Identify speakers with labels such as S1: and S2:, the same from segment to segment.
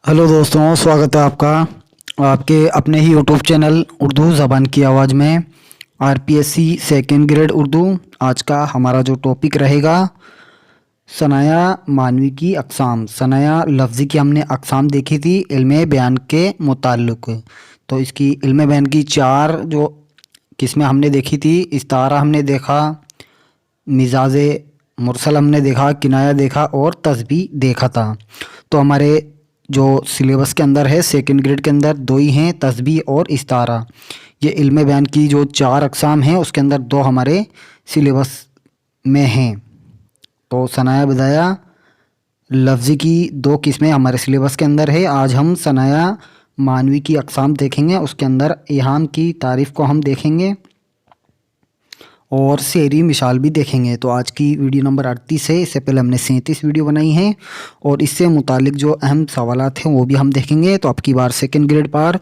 S1: Hello दोस्तों, स्वागत है आपका आपके अपने ही यूट्यूब चैनल उर्दू ज़बान की आवाज़ में। RPSC second grade Urdu. आज का हमारा जो टॉपिक रहेगा, सनाया मानवी की अक़साम। सनाया लफ्ज़ी की हमने अक़साम देखी थी इल्मे बयान के मुताल्लिक़। तो इसकी इल्मे बयान की चार जो किस्में हमने देखी थी। इस्तारा हमने देखा, मिजाज मुरसल हमने देखा, किनाया देखा और तस्बीह देखा था। तो हमारे जो सिलेबस के अंदर है सेकंड ग्रेड के अंदर दो ही हैं, तस्बीह और इस्तारा। ये इल्मे बयान की जो चार अक़साम हैं उसके अंदर दो हमारे सिलेबस में हैं। तो सनाया बदाया लफ्ज़ी की दो किस्में हमारे सिलेबस के अंदर है। आज हम सनाया मानवी की अक़साम देखेंगे, उसके अंदर इहाम की तारीफ़ को हम देखेंगे और शेरी मिसाल भी देखेंगे। तो आज की वीडियो नंबर 38 है। इससे पहले हमने 37 वीडियो बनाई हैं और इससे मुतालिक जो अहम सवालात हैं वो भी हम देखेंगे। तो आपकी बार सेकंड ग्रेड पर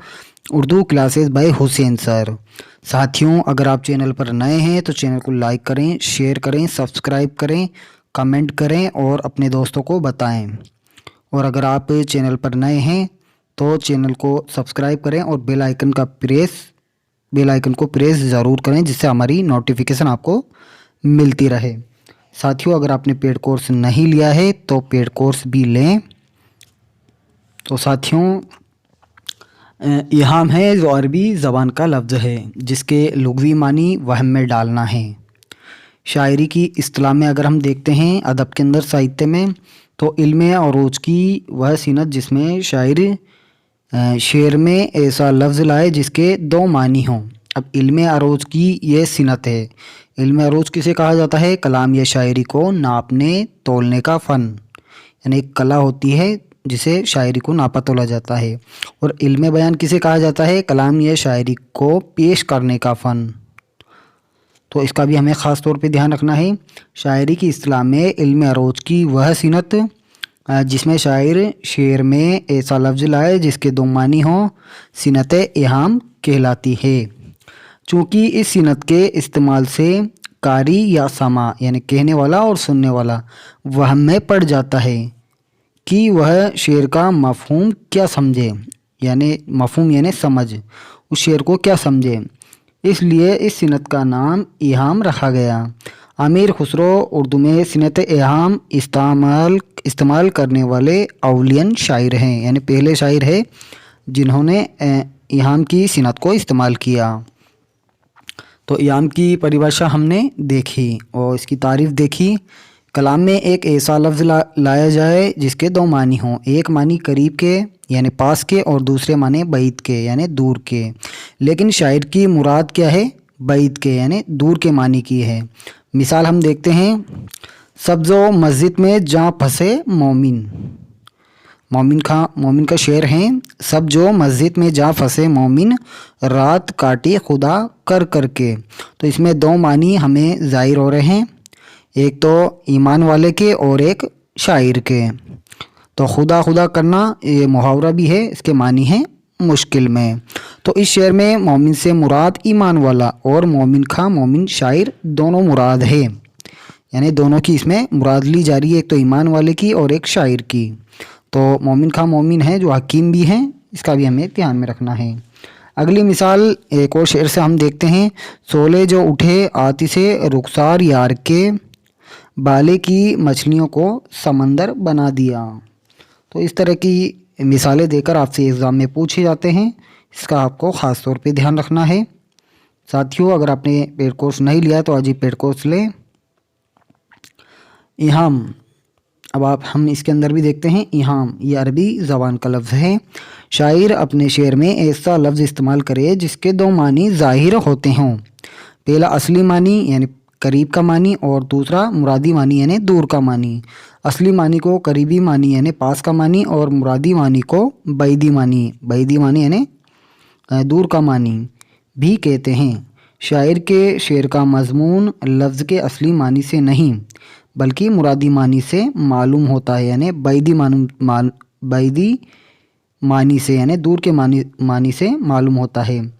S1: Urdu classes bye Hussain sir. साथियों, अगर आप चैनल पर नए हैं तो चैनल को लाइक करें, शेयर करें, सब्सक्राइब करें, कमेंट करें और अपने दोस्तों को बताएँ। और अगर आप चैनल पर नए हैं तो चैनल को सब्सक्राइब करें और बेल आइकन को प्रेस ज़रूर करें, जिससे हमारी नोटिफिकेशन आपको मिलती रहे। साथियों, अगर आपने पेड कोर्स नहीं लिया है तो पेड कोर्स भी लें। तो साथियों, इहाम है जो अरबी ज़बान का लफ्ज़ है जिसके लुग़वी मानी वहम में डालना है। शायरी की इस्तिलाह में अगर हम देखते हैं अदब के अंदर, साहित्य में, तो इल्मे अरूज की वह सीनत जिसमें शायर शेर में ऐसा लफ्ज़ लाए जिसके दो मानी हों। अब इल्मे अरूज की ये सीनत है। इल्मे अरूज किसे कहा जाता है? कलाम या शायरी को नापने तोलने का फ़न, यानी एक कला होती है जिसे शायरी को नापा तोला जाता है। और इल्मे बयान किसे कहा जाता है? कलाम या शायरी को पेश करने का फ़न। तो इसका भी हमें ख़ास तौर पे ध्यान रखना है। शायरी की इस्तिलाह में इल्मे अरूज की वह सीनत जिसमें शायर शेर में ऐसा लफ्ज़ लाए जिसके दो मानी हों, सीनत इहाम कहलाती है। चूँकि इस सीनत के इस्तेमाल से कारी या समा यानी कहने वाला और सुनने वाला वहम में पड़ जाता है कि वह शेर का मफ़हूम क्या समझे, यानी मफ़हूम यानी समझ, उस शेर को क्या समझे। इसलिए इस सीनत का नाम इहाम रखा गया। अमीर खुसरो उर्दू में सीनत इहाम इस्तेमाल करने वाले अवलियन शायर हैं, यानी पहले शायर है जिन्होंने इहाम की सीनत को इस्तेमाल किया। तो इहाम की परिभाषा हमने देखी और इसकी तारीफ़ देखी। कलाम में एक ऐसा लफ्ज़ लाया जाए जिसके दो मानी हों। एक मानी करीब के यानी पास के और दूसरे माने बैद के यानी दूर के। लेकिन शायर की मुराद क्या है? बैद के यानी दूर के मानी की है। मिसाल हम देखते हैं, सब जो मस्जिद में जा फंसे मोमिन। मोमिन का शेर है। सब जो मस्जिद में जा फंसे मोमिन, रात काटी खुदा कर करके। तो इसमें दो मानी हमें ज़ाहिर हो रहे हैं, एक तो ईमान वाले के और एक शायर के। तो खुदा खुदा करना ये मुहावरा भी है, इसके मानी है मुश्किल में। तो इस शेर में मोमिन से मुराद ईमान वाला और मोमिन शायर दोनों मुराद है, यानी दोनों की इसमें मुराद ली जा रही है, एक तो ईमान वाले की और एक शायर की। तो मोमिन है जो हकीम भी हैं, इसका भी हमें ध्यान में रखना है। अगली मिसाल एक और शेर से हम देखते हैं, सोले जो उठे आती से रुखसार यार के, बाले की मछलियों को समंदर बना दिया। तो इस तरह की मिसालें देकर आपसे एग्ज़ाम में पूछे जाते हैं, इसका आपको ख़ास तौर पे ध्यान रखना है। साथियों, अगर आपने पेड कोर्स नहीं लिया तो आज ही पेड कोर्स लें। इहाम, अब हम इसके अंदर भी देखते हैं। इहाम ये अरबी ज़बान का लफ्ज़ है। शायर अपने शेर में ऐसा लफ्ज़ इस्तेमाल करे जिसके दो मानी ज़ाहिर होते हों। पहला असली मानी यानी करीब का मानी और दूसरा मुरादी मानी यानी दूर का मानी। असली मानी को करीबी मानी यानी पास का मानी और मुरादी मानी को बैदी मानी यानी दूर का मानी भी कहते हैं। शायर के शेर का मज़मून लफ्ज़ के असली मानी से नहीं बल्कि मुरादी मानी से मालूम होता है, यानी बैदी मानी से यानी दूर के मानी से मालूम होता है,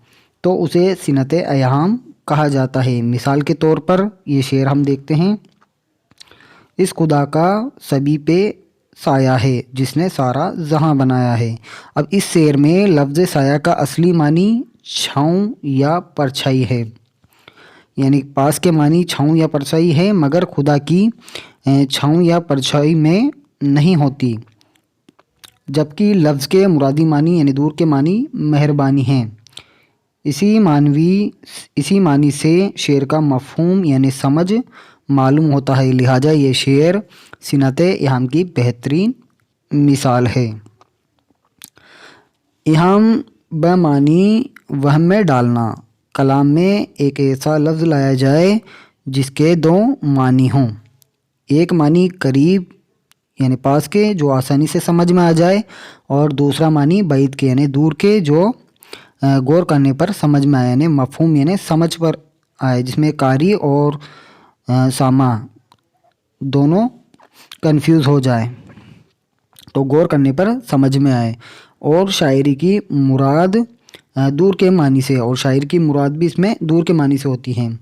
S1: तो उसे सीनत इहाम कहा जाता है। मिसाल के तौर पर ये शेर हम देखते हैं, इस खुदा का सभी पे साया है जिसने सारा जहां बनाया है। अब इस शेर में लफ्ज़ साया का असली मानी छाँव या परछाई है, यानी पास के मानी छाँव या परछाई है, मगर खुदा की छाँव या परछाई में नहीं होती, जबकि लफ्ज़ के मुरादी मानी यानी दूर के मानी मेहरबानी हैं। इसी मानी से शेर का मफ़हूम यानी समझ मालूम होता है, लिहाजा ये शेर सिनते इहाम की बेहतरीन मिसाल है। इहाम बमानी वहम में डालना, कलाम में एक ऐसा लफ्ज़ लाया जाए जिसके दो मानी हों। एक मानी करीब यानी पास के जो आसानी से समझ में आ जाए, और दूसरा मानी बैद के यानी दूर के जो गौर करने पर समझ में आए, यानी मफ़हूम यानी समझ पर आए, जिसमें कारी और सामा दोनों कंफ्यूज हो जाए तो गौर करने पर समझ में आए। और शायरी की मुराद दूर के मानी से, और शायर की मुराद भी इसमें दूर के मानी से होती हैं,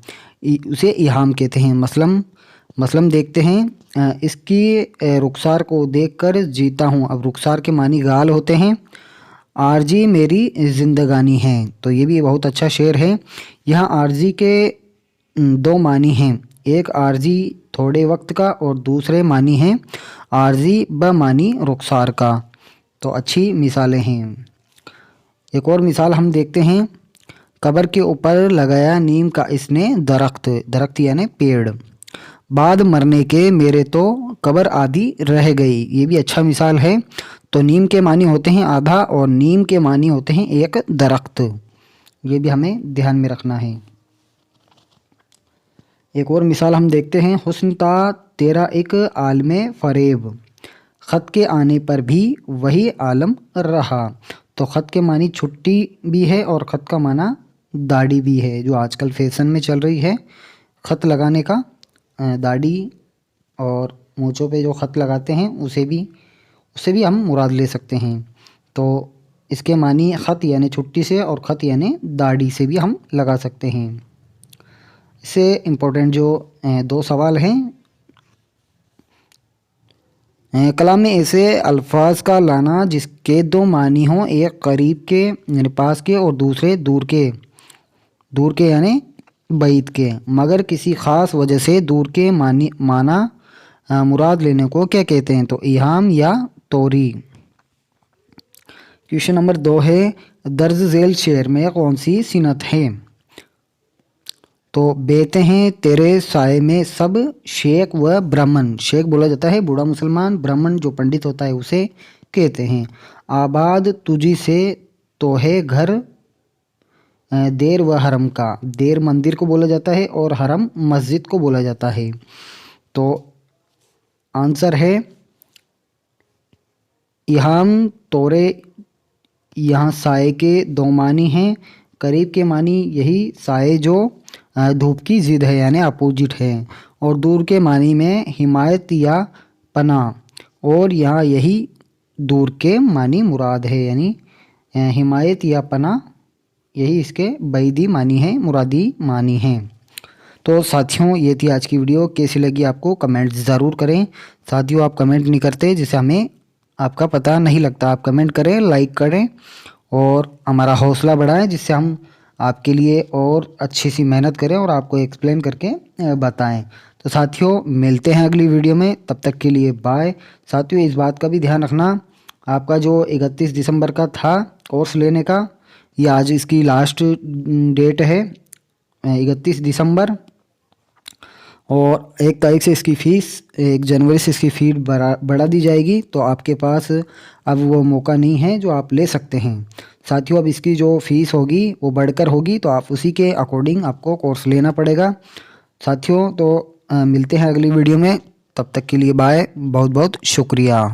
S1: उसे इहाम कहते हैं। मसलन देखते हैं, इसकी रुखसार को देखकर जीता हूँ। अब रुखसार के मानी गाल होते हैं, आरजी मेरी ज़िंदगानी है, तो ये भी बहुत अच्छा शेर है। यहाँ आरजी के दो मानी हैं, एक आरजी थोड़े वक्त का और दूसरे मानी हैं आरजी बमानी रुखसार का, तो अच्छी मिसालें हैं। एक और मिसाल हम देखते हैं, कब्र के ऊपर लगाया नीम का इसने दरख्त यानी पेड़, बाद मरने के मेरे तो कब्र आधी रह गई। ये भी अच्छा मिसाल है। तो नीम के मानी होते हैं आधा और नीम के मानी होते हैं एक दरख्त, ये भी हमें ध्यान में रखना है। एक और मिसाल हम देखते हैं, हुस्न ता तेरा एक आलमे फरेब, ख़त के आने पर भी वही आलम रहा। तो ख़त के मानी छुट्टी भी है और ख़त का माना दाढ़ी भी है, जो आजकल फैशन में चल रही है ख़त लगाने का। दाढ़ी और मूँछों पे जो ख़त लगाते हैं उसे भी हम मुराद ले सकते हैं। तो इसके मानी ख़त यानी छुट्टी से और ख़त यानी दाढ़ी से भी हम लगा सकते हैं। इससे इम्पोर्टेंट जो दो सवाल हैं, कलाम में ऐसे अल्फाज का लाना जिसके दो मानी हों, एक करीब के यानी पास के और दूसरे दूर के यानी बैद के, मगर किसी ख़ास वजह से दूर के माना मुराद लेने को क्या कहते हैं? तो इहाम या तोरी। क्वेश्चन नंबर 2 है, दर्ज झेल शेर में कौन सी सिनत है? तो बेते हैं तेरे साए में सब शेख व ब्राह्मण, शेख बोला जाता है बूढ़ा मुसलमान, ब्राह्मण जो पंडित होता है उसे कहते हैं। आबाद तुझी से तो है घर देर व हरम का, देर मंदिर को बोला जाता है और हरम मस्जिद को बोला जाता है। तो आंसर है इहाम तोरे, यहाँ साए के दो मानी हैं, करीब के मानी यही साए जो धूप की ज़िद है यानी अपोजिट है, और दूर के मानी में हिमायत या पनाह, और यहाँ यही दूर के मानी मुराद है, यानी हिमायत या पनाह यही इसके बैदी मानी है, मुरादी मानी हैं। तो साथियों ये थी आज की वीडियो, कैसी लगी आपको कमेंट ज़रूर करें। साथियों आप कमेंट नहीं करते जिससे हमें आपका पता नहीं लगता, आप कमेंट करें, लाइक करें और हमारा हौसला बढ़ाएं, जिससे हम आपके लिए और अच्छी सी मेहनत करें और आपको एक्सप्लेन करके बताएं। तो साथियों मिलते हैं अगली वीडियो में, तब तक के लिए बाय। साथियों इस बात का भी ध्यान रखना, आपका जो 31 दिसंबर का था कोर्स लेने का, ये आज इसकी लास्ट डेट है 31 दिसंबर, और 1 तारीख से इसकी फ़ीस 1 जनवरी से इसकी फ़ीस बढ़ा दी जाएगी। तो आपके पास अब वो मौका नहीं है जो आप ले सकते हैं। साथियों अब इसकी जो फ़ीस होगी वो बढ़कर होगी, तो आप उसी के अकॉर्डिंग आपको कोर्स लेना पड़ेगा। साथियों तो मिलते हैं अगली वीडियो में, तब तक के लिए बाय, बहुत बहुत शुक्रिया।